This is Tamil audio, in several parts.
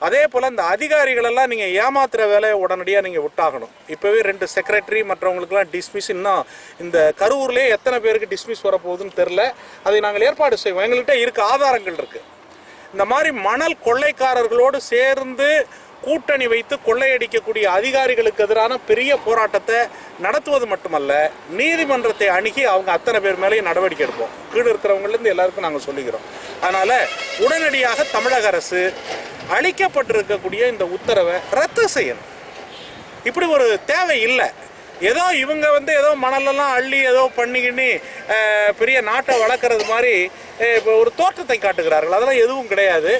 அதே போல் இந்த அதிகாரிகளெல்லாம் நீங்கள் ஏமாத்துகிற வேலையை உடனடியாக நீங்கள் விட்டாகணும். இப்போவே 2 செக்ரட்டரி மற்றவங்களுக்கெல்லாம் டிஸ்மிஸ், இன்னும் இந்த கரூர்லேயே எத்தனை பேருக்கு டிஸ்மிஸ் வரப்போகுதுன்னு தெரில. அதை நாங்கள் ஏற்பாடு செய்வோம். எங்கள்கிட்ட இருக்க ஆதாரங்கள் இருக்குது. இந்த மாதிரி மணல் கொள்ளைக்காரர்களோடு சேர்ந்து கூட்டணி வைத்து கொள்ளையடிக்கக்கூடிய அதிகாரிகளுக்கு எதிரான பெரிய போராட்டத்தை நடத்துவது மட்டுமல்ல, நீதிமன்றத்தை அணுகி அவங்க அத்தனை பேர் மேலேயும் நடவடிக்கை எடுப்போம். கீழே இருக்கிறவங்கலேருந்து எல்லாருக்கும் நாங்கள் சொல்லிக்கிறோம். அதனால் உடனடியாக தமிழக அரசு அளிக்கப்பட்டிருக்கக்கூடிய இந்த உத்தரவை ரத்து செய்யணும். இப்படி ஒரு தேவை இல்லை. ஏதோ இவங்க ஏதோ மணலெல்லாம் அள்ளி ஏதோ பண்ணிக்கின்னு பெரிய நாட்டை வளர்க்குறது மாதிரி இப்போ ஒரு தோற்றத்தை காட்டுகிறார்கள். அதெல்லாம் எதுவும் கிடையாது.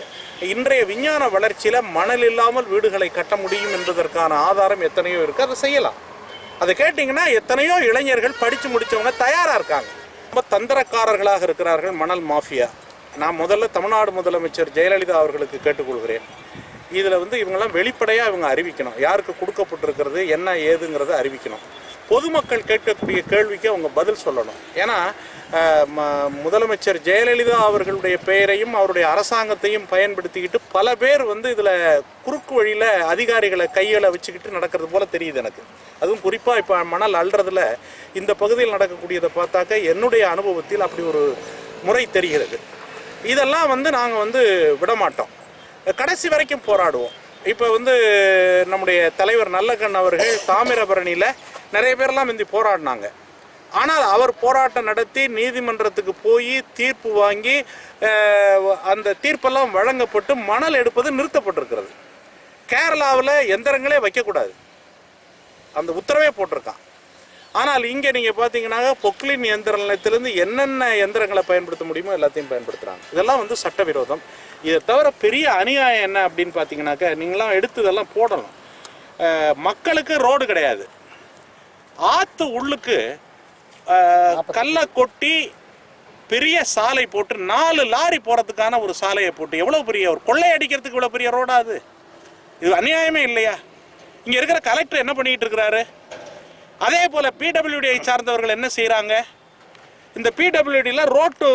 இன்றைய விஞ்ஞான வளர்ச்சியில் மணல் இல்லாமல் வீடுகளை கட்ட முடியும் என்பதற்கான ஆதாரம் எத்தனையோ இருக்குது. அதை செய்யலாம். அதை கேட்டிங்கன்னா எத்தனையோ இளைஞர்கள் படித்து முடித்தவங்க தயாராக இருக்காங்க. ரொம்ப தந்திரக்காரர்களாக இருக்கிறார்கள் மணல் மாஃபியா. நான் முதல்ல தமிழ்நாடு முதலமைச்சர் ஜெயலலிதா அவர்களுக்கு கேட்டுக்கொள்கிறேன். இதில் இவங்கெல்லாம் வெளிப்படையாக இவங்க அறிவிக்கணும். யாருக்கு கொடுக்கப்பட்டிருக்கிறது என்ன ஏதுங்கிறத அறிவிக்கணும். பொதுமக்கள் கேட்கக்கூடிய கேள்விக்கு அவங்க பதில் சொல்லணும். ஏன்னா முதலமைச்சர் ஜெயலலிதா அவர்களுடைய பெயரையும் அவருடைய அரசாங்கத்தையும் பயன்படுத்திக்கிட்டு பல பேர் இதில் குறுக்கு வழியில் அதிகாரிகளை கைகளை வச்சுக்கிட்டு நடக்கிறது போல் தெரியுது எனக்கு. அதுவும் குறிப்பாக இப்போ மணல் அள்ளுறதுல இந்த பகுதியில் நடக்கக்கூடியதை பார்த்தாக்க என்னுடைய அனுபவத்தில் அப்படி ஒரு முறை தெரிகிறது. இதெல்லாம் நாங்கள் விடமாட்டோம். கடைசி வரைக்கும் போராடுவோம். இப்போ நம்முடைய தலைவர் நல்லக்கண் அவர்கள் தாமிரபரணியில் நிறைய பேர்லாம் போராடினாங்க. ஆனால் அவர் போராட்டம் நடத்தி நீதிமன்றத்துக்கு போய் தீர்ப்பு வாங்கி அந்த தீர்ப்பெல்லாம் வழங்கப்பட்டு மணல் எடுப்பது நிறுத்தப்பட்டிருக்கிறது. கேரளாவில் எந்திரங்களே வைக்கக்கூடாது, அந்த உத்தரவே போட்டிருக்கான். ஆனால் இங்கே நீங்கள் பார்த்தீங்கன்னா பொக்லின் எந்திர நிலையத்திலேருந்து என்னென்ன எந்திரங்களை பயன்படுத்த முடியுமோ எல்லாத்தையும் பயன்படுத்துகிறாங்க. இதெல்லாம் சட்டவிரோதம். இதை தவிர பெரிய அநியாயம் என்ன அப்படின்னு பார்த்தீங்கன்னாக்கா, நீங்களாம் எடுத்து இதெல்லாம் போடணும். மக்களுக்கு ரோடு கிடையாது. ஆற்று உள்ளுக்கு கல்லை கொட்டி பெரிய சாலை போட்டு 4 லாரி போகிறதுக்கான ஒரு சாலையை போட்டு எவ்வளோ பெரிய ஒரு கொள்ளை அடிக்கிறதுக்கு இவ்வளோ பெரிய ரோடாது? இது அநியாயமே இல்லையா? இங்கே இருக்கிற கலெக்டர் என்ன பண்ணிக்கிட்டு இருக்கிறாரு? அதே போல் பிடபிள்யூடியை சார்ந்தவர்கள் என்ன செய்கிறாங்க? இந்த பிடபிள்யூடியில் ரோட்டு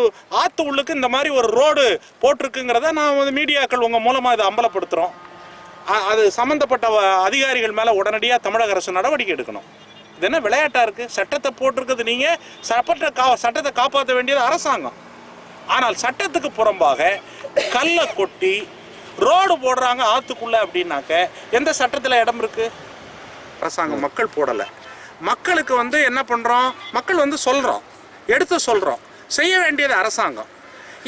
ஆற்று உள்ளுக்கு இந்த மாதிரி ஒரு ரோடு போட்டிருக்குங்கிறத நான் மீடியாக்கள் உங்கள் மூலமாக இதை அம்பலப்படுத்துகிறோம். அது சம்மந்தப்பட்ட அதிகாரிகள் மேலே உடனடியாக தமிழக அரசு நடவடிக்கை எடுக்கணும். இது என்ன விளையாட்டாக இருக்குது? சட்டத்தை போட்டிருக்குது நீங்கள், சட்டத்தை காப்பாற்ற வேண்டியது அரசாங்கம். ஆனால் சட்டத்துக்கு புறம்பாக கல்லை கொட்டி ரோடு போடுறாங்க ஆற்றுக்குள்ளே அப்படின்னாக்க எந்த சட்டத்தில் இடம் இருக்குது? அரசாங்கம் மக்கள் போடலை. மக்களுக்கு என்ன பண்ணுறோம்? மக்கள் சொல்கிறோம், எடுத்து சொல்கிறோம். செய்ய வேண்டியது அரசாங்கம்.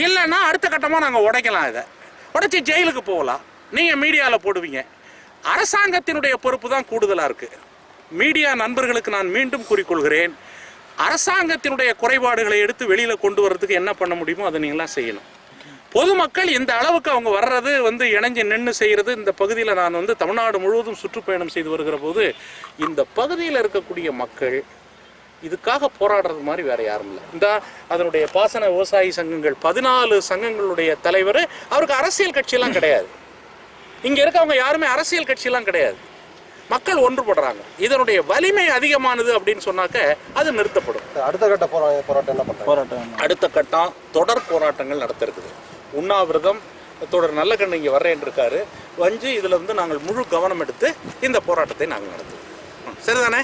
இல்லைன்னா அடுத்த கட்டமாக நாங்கள் உடைக்கலாம். இதை உடைச்சி ஜெயிலுக்கு போகலாம். நீங்கள் மீடியாவில் போடுவீங்க. அரசாங்கத்தினுடைய பொறுப்பு தான் கூடுதலாக இருக்குது. மீடியா நண்பர்களுக்கு நான் மீண்டும் கூறிக்கொள்கிறேன், அரசாங்கத்தினுடைய குறைபாடுகளை எடுத்து வெளியில் கொண்டு வர்றதுக்கு என்ன பண்ண முடியுமோ அதை நீங்களாம் செய்யணும். பொதுமக்கள் இந்த அளவுக்கு அவங்க வர்றது இணைஞ்சு நின்று செய்கிறது. இந்த பகுதியில் நான் தமிழ்நாடு முழுவதும் சுற்றுப்பயணம் செய்து வருகிற போது இந்த பகுதியில் இருக்கக்கூடிய மக்கள் இதுக்காக போராடுறது மாதிரி வேறு யாரும் இல்லை. இந்த அதனுடைய பாசன விவசாயி சங்கங்கள் 14 சங்கங்களுடைய தலைவர், அவருக்கு அரசியல் கட்சியெல்லாம் கிடையாது. இங்கே இருக்கவங்க யாருமே அரசியல் கட்சியெல்லாம் கிடையாது. மக்கள் ஒன்றுபடுறாங்க. இதனுடைய வலிமை அதிகமானது அப்படின்னு சொன்னாக்க அது நிறுத்தப்படும். அடுத்த கட்ட போராட்டம் என்ன பண்ணுறாங்க? அடுத்த கட்டம் தொடர் போராட்டங்கள் நடத்த இருக்குது. உண்ணாவிரதம் தொடர் நல்லக்கண் இங்கே வர்றேன் இருக்காரு. இதில் நாங்கள் முழு கவனம் எடுத்து இந்த போராட்டத்தை நாங்கள் நடத்துவோம். சரிதானே?